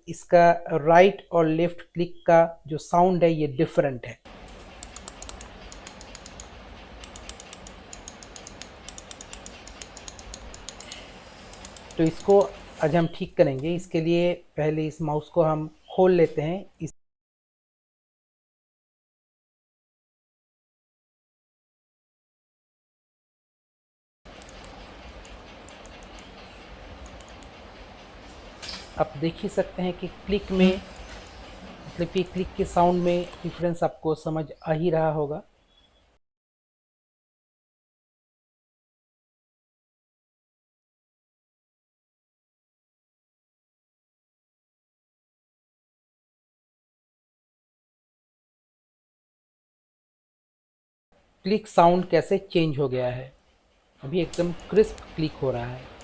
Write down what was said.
इसका राइट और left click का जो साउंड है ये डिफरेंट है। तो इसको आज हम ठीक करेंगे। इसके लिए पहले इस माउस को हम खोल लेते हैं। इस आप देख ही सकते हैं कि क्लिक में मतलब कि क्लिक के साउंड में डिफरेंस आपको समझ आ ही रहा होगा। क्लिक साउंड कैसे चेंज हो गया है, अभी एकदम क्रिस्प क्लिक हो रहा है।